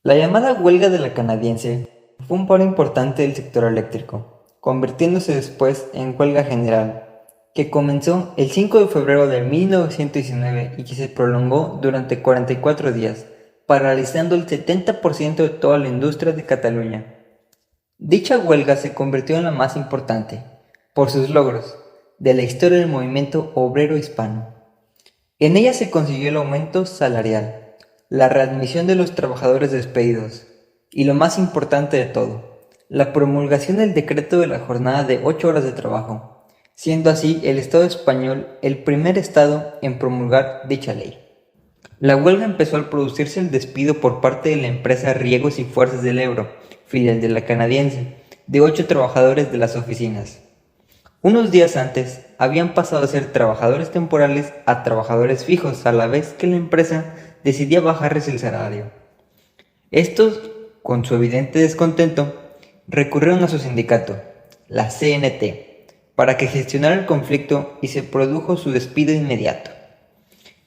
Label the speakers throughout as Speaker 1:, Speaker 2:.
Speaker 1: La llamada huelga de la canadiense fue un paro importante del sector eléctrico, convirtiéndose después en huelga general, que comenzó el 5 de febrero de 1919 y que se prolongó durante 44 días, paralizando el 70% de toda la industria de Cataluña. Dicha huelga se convirtió en la más importante, por sus logros, de la historia del movimiento obrero hispano. En ella se consiguió el aumento salarial, la readmisión de los trabajadores despedidos y, lo más importante de todo, la promulgación del decreto de la jornada de 8 horas de trabajo, siendo así el Estado español el primer Estado en promulgar dicha ley. La huelga empezó al producirse el despido por parte de la empresa Riegos y Fuerzas del Ebro, filial de la canadiense, de 8 trabajadores de las oficinas. Unos días antes, habían pasado a ser trabajadores temporales a trabajadores fijos, a la vez que la empresa decidía bajarles el salario. Estos, con su evidente descontento, recurrieron a su sindicato, la CNT, para que gestionara el conflicto y se produjo su despido inmediato.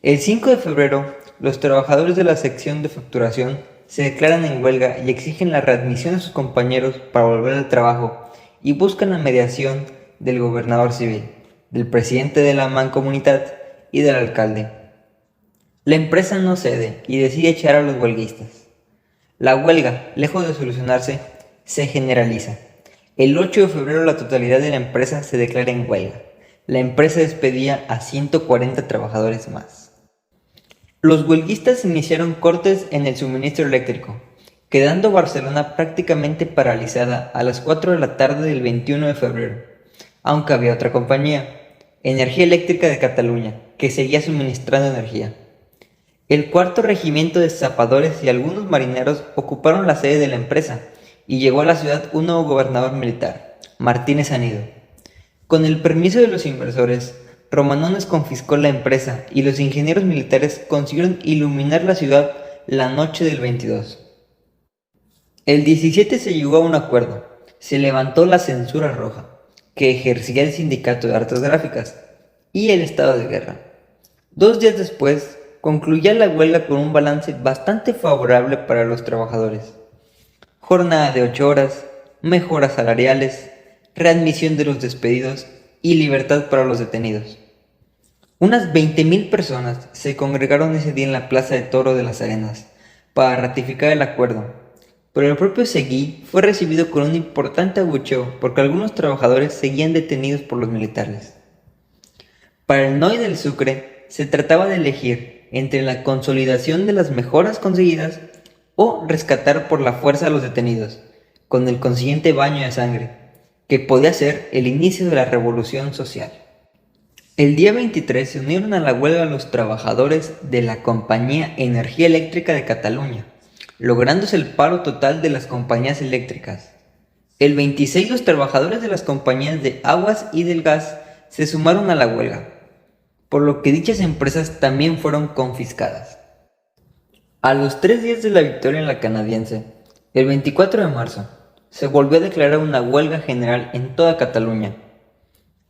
Speaker 1: El 5 de febrero, los trabajadores de la sección de facturación se declaran en huelga y exigen la readmisión de sus compañeros para volver al trabajo y buscan la mediación del gobernador civil, del presidente de la mancomunidad y del alcalde. La empresa no cede y decide echar a los huelguistas. La huelga, lejos de solucionarse, se generaliza. El 8 de febrero la totalidad de la empresa se declara en huelga. La empresa despedía a 140 trabajadores más. Los huelguistas iniciaron cortes en el suministro eléctrico, quedando Barcelona prácticamente paralizada a las 4 de la tarde del 21 de febrero, aunque había otra compañía, Energía Eléctrica de Cataluña, que seguía suministrando energía. El cuarto regimiento de zapadores y algunos marineros ocuparon la sede de la empresa y llegó a la ciudad un nuevo gobernador militar, Martínez Anido. Con el permiso de los inversores, Romanones confiscó la empresa y los ingenieros militares consiguieron iluminar la ciudad la noche del 22. El 17 se llegó a un acuerdo, se levantó la censura roja, que ejercía el sindicato de artes gráficas, y el estado de guerra. 2 días después, concluía la huelga con un balance bastante favorable para los trabajadores. Jornada de 8 horas, mejoras salariales, readmisión de los despedidos y libertad para los detenidos. Unas 20.000 personas se congregaron ese día en la Plaza de Toro de las Arenas para ratificar el acuerdo, pero el propio Seguí fue recibido con un importante abucheo porque algunos trabajadores seguían detenidos por los militares. Para el NOI del Sucre se trataba de elegir entre la consolidación de las mejoras conseguidas o rescatar por la fuerza a los detenidos, con el consiguiente baño de sangre, que podía ser el inicio de la revolución social. El día 23 se unieron a la huelga los trabajadores de la Compañía Energía Eléctrica de Cataluña, lográndose el paro total de las compañías eléctricas. El 26 los trabajadores de las compañías de aguas y del gas se sumaron a la huelga, por lo que dichas empresas también fueron confiscadas. A los 3 días de la victoria en la canadiense, el 24 de marzo, se volvió a declarar una huelga general en toda Cataluña.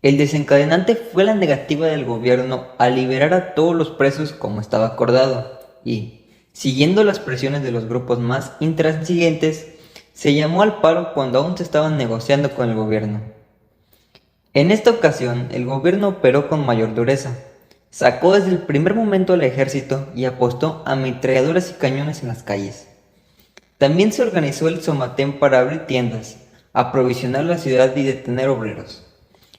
Speaker 1: El desencadenante fue la negativa del gobierno a liberar a todos los presos como estaba acordado y, siguiendo las presiones de los grupos más intransigentes, se llamó al paro cuando aún se estaban negociando con el gobierno. En esta ocasión, el gobierno operó con mayor dureza. Sacó desde el primer momento al ejército y apostó a ametralladoras y cañones en las calles. También se organizó el Somatén para abrir tiendas, aprovisionar la ciudad y detener obreros.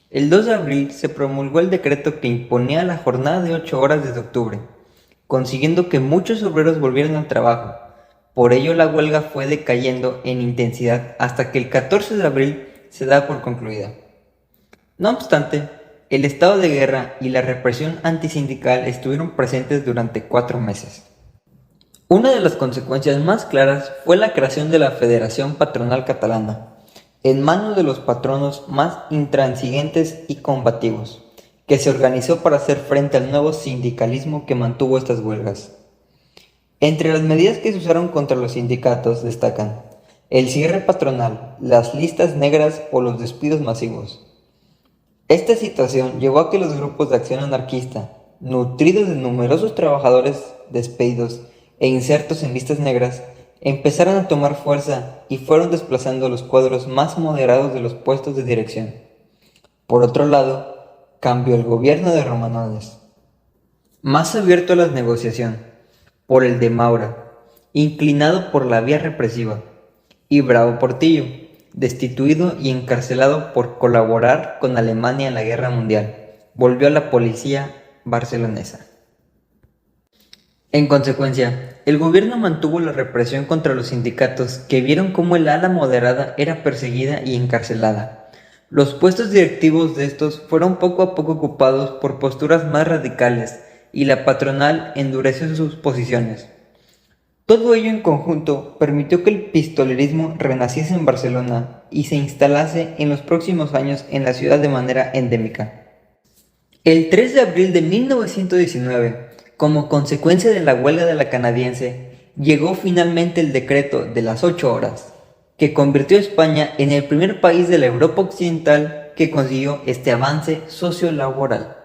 Speaker 1: El 2 de abril se promulgó el decreto que imponía la jornada de 8 horas desde octubre, consiguiendo que muchos obreros volvieran al trabajo. Por ello la huelga fue decayendo en intensidad hasta que el 14 de abril se da por concluida. No obstante, el estado de guerra y la represión antisindical estuvieron presentes durante 4 meses. Una de las consecuencias más claras fue la creación de la Federación Patronal Catalana, en manos de los patronos más intransigentes y combativos, que se organizó para hacer frente al nuevo sindicalismo que mantuvo estas huelgas. Entre las medidas que se usaron contra los sindicatos destacan el cierre patronal, las listas negras o los despidos masivos. Esta situación llevó a que los grupos de acción anarquista, nutridos de numerosos trabajadores despedidos e insertos en listas negras, empezaron a tomar fuerza y fueron desplazando los cuadros más moderados de los puestos de dirección. Por otro lado, cambió el gobierno de Romanones, más abierto a la negociación, por el de Maura, inclinado por la vía represiva, y Bravo Portillo, destituido y encarcelado por colaborar con Alemania en la Guerra Mundial, volvió a la policía barcelonesa. En consecuencia, el gobierno mantuvo la represión contra los sindicatos que vieron cómo el ala moderada era perseguida y encarcelada. Los puestos directivos de estos fueron poco a poco ocupados por posturas más radicales y la patronal endureció sus posiciones. Todo ello en conjunto permitió que el pistolerismo renaciese en Barcelona y se instalase en los próximos años en la ciudad de manera endémica. El 3 de abril de 1919, como consecuencia de la huelga de la canadiense, llegó finalmente el decreto de las 8 horas, que convirtió a España en el primer país de la Europa occidental que consiguió este avance sociolaboral.